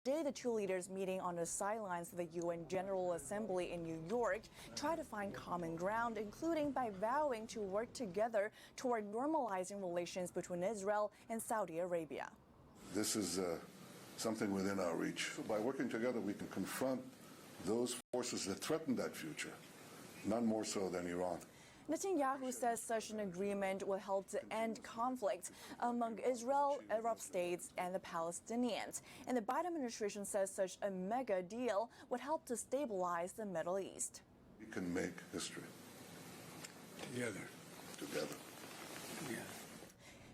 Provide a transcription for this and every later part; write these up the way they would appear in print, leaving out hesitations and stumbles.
Today, the two leaders meeting on the sidelines of the UN General Assembly in New York try to find common ground, including by vowing to work together toward normalizing relations between Israel and Saudi Arabia. This is something within our reach. By working together, we can confront those forces that threaten that future, none more so than Iran. Netanyahu says such an agreement will help to end conflict among Israel, Arab states, and the Palestinians. And the Biden administration says such a mega deal would help to stabilize the Middle East. We can make history. Together.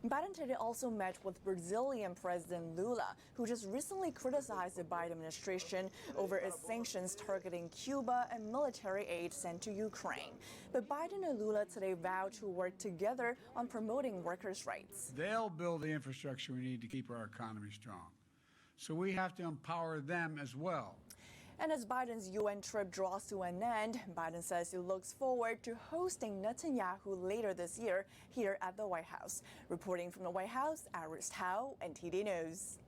Biden today also met with Brazilian President Lula, who just recently criticized the Biden administration over its sanctions targeting Cuba and military aid sent to Ukraine. But Biden and Lula today vowed to work together on promoting workers' rights. They'll build the infrastructure we need to keep our economy strong. So we have to empower them as well. And as Biden's UN trip draws to an end, Biden says he looks forward to hosting Netanyahu later this year here at the White House. Reporting from the White House, Iris Tao, NTD News.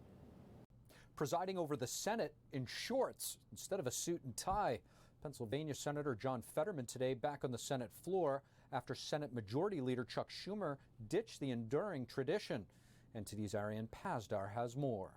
Presiding over the Senate in shorts instead of a suit and tie. Pennsylvania Senator John Fetterman today back on the Senate floor after Senate Majority Leader Chuck Schumer ditched the enduring tradition. NTD's Ariane Pazdar has more.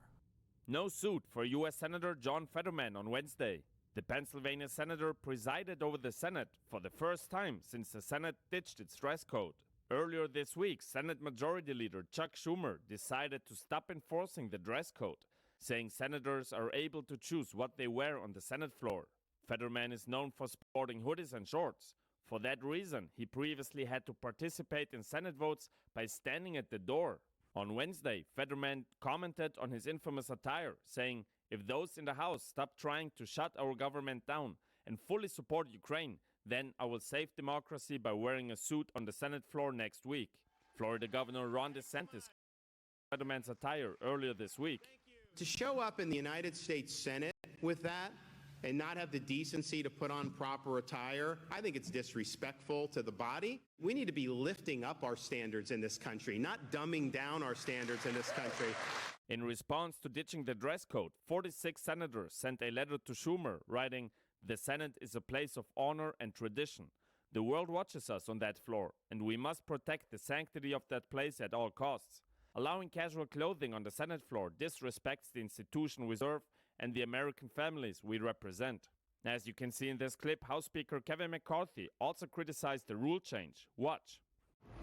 No suit for U.S. Senator John Fetterman on Wednesday. The Pennsylvania senator presided over the Senate for the first time since the Senate ditched its dress code. Earlier this week, Senate Majority Leader Chuck Schumer decided to stop enforcing the dress code, saying senators are able to choose what they wear on the Senate floor. Fetterman is known for sporting hoodies and shorts. For that reason, he previously had to participate in Senate votes by standing at the door. On Wednesday, Fetterman commented on his infamous attire, saying, "If those in the House stop trying to shut our government down and fully support Ukraine, then I will save democracy by wearing a suit on the Senate floor next week." Florida Governor Ron DeSantis Fetterman's attire earlier this week. To show up in the United States Senate with that and not have the decency to put on proper attire, I think it's disrespectful to the body. We need to be lifting up our standards in this country, not dumbing down our standards in this country. In response to ditching the dress code, 46 senators sent a letter to Schumer writing, "The Senate is a place of honor and tradition. The world watches us on that floor, and we must protect the sanctity of that place at all costs. Allowing casual clothing on the Senate floor disrespects the institution we serve and the American families we represent." As you can see in this clip, House Speaker Kevin McCarthy also criticized the rule change. Watch.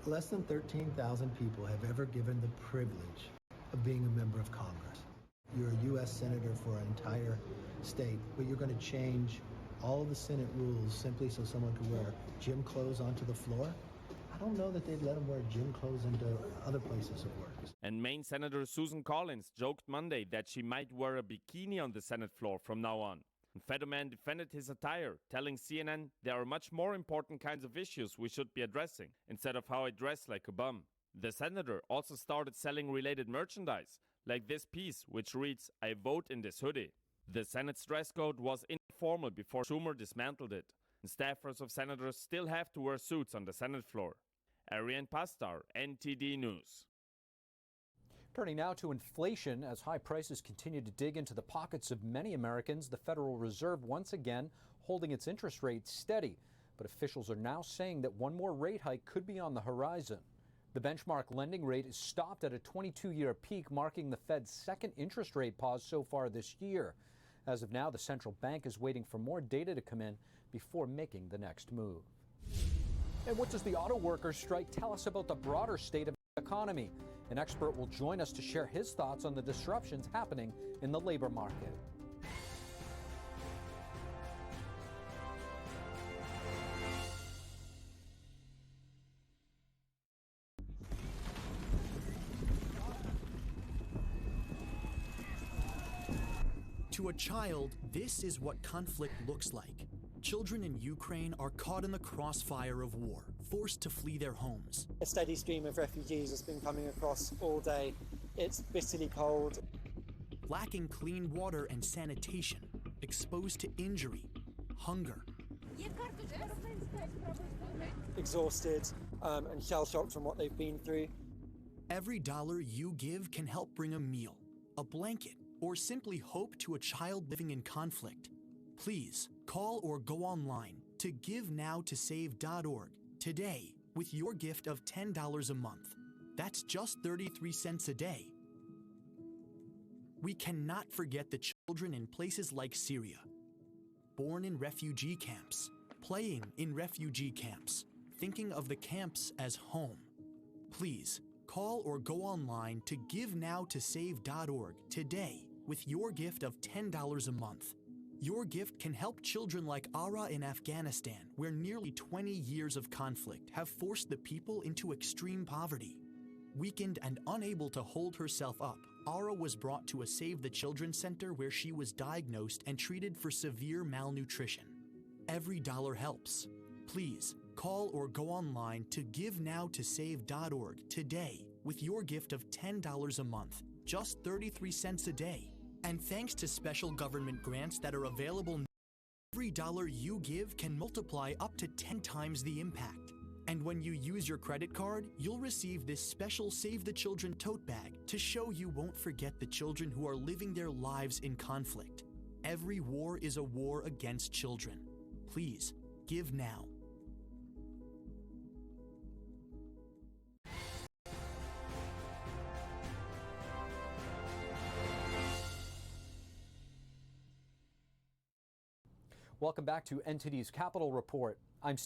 Less than 13,000 people have ever given the privilege of being a member of Congress. You're a U.S. Senator for an entire state, but you're going to change all of the Senate rules simply so someone could wear gym clothes onto the floor? I don't know that they'd let them wear gym clothes into other places of work. And Maine Senator Susan Collins joked Monday that she might wear a bikini on the Senate floor from now on. And Fetterman defended his attire, telling CNN there are much more important kinds of issues we should be addressing, instead of how I dress like a bum. The senator also started selling related merchandise, like this piece, which reads, "I vote in this hoodie." The Senate's dress code was informal before Schumer dismantled it. And staffers of senators still have to wear suits on the Senate floor. Ariane Pazdar, NTD News. Turning now to inflation, as high prices continue to dig into the pockets of many Americans, the Federal Reserve once again holding its interest rate steady. But officials are now saying that one more rate hike could be on the horizon. The benchmark lending rate is stopped at a 22-year peak, marking the Fed's second interest rate pause so far this year. As of now, the central bank is waiting for more data to come in before making the next move. And what does the auto workers' strike tell us about the broader state of the economy? An expert will join us to share his thoughts on the disruptions happening in the labor market. To a child, this is what conflict looks like. Children in Ukraine are caught in the crossfire of war, forced to flee their homes. A steady stream of refugees has been coming across all day. It's bitterly cold. Lacking clean water and sanitation, exposed to injury, hunger. Exhausted and shell-shocked from what they've been through. Every dollar you give can help bring a meal, a blanket, or simply hope to a child living in conflict, please call or go online to GiveNowToSave.org today with your gift of $10 a month. That's just 33 cents a day. We cannot forget the children in places like Syria, born in refugee camps, playing in refugee camps, thinking of the camps as home. Please call or go online to GiveNowToSave.org today with your gift of $10 a month. Your gift can help children like Ara in Afghanistan, where nearly 20 years of conflict have forced the people into extreme poverty. Weakened and unable to hold herself up, Ara was brought to a Save the Children center where she was diagnosed and treated for severe malnutrition. Every dollar helps. Please call or go online to GiveNowToSave.org today with your gift of $10 a month, just 33 cents a day. And thanks to special government grants that are available now, every dollar you give can multiply up to 10 times the impact. And when you use your credit card, you'll receive this special Save the Children tote bag to show you won't forget the children who are living their lives in conflict. Every war is a war against children. Please, give now. Welcome back to NTD's Capital Report. I'm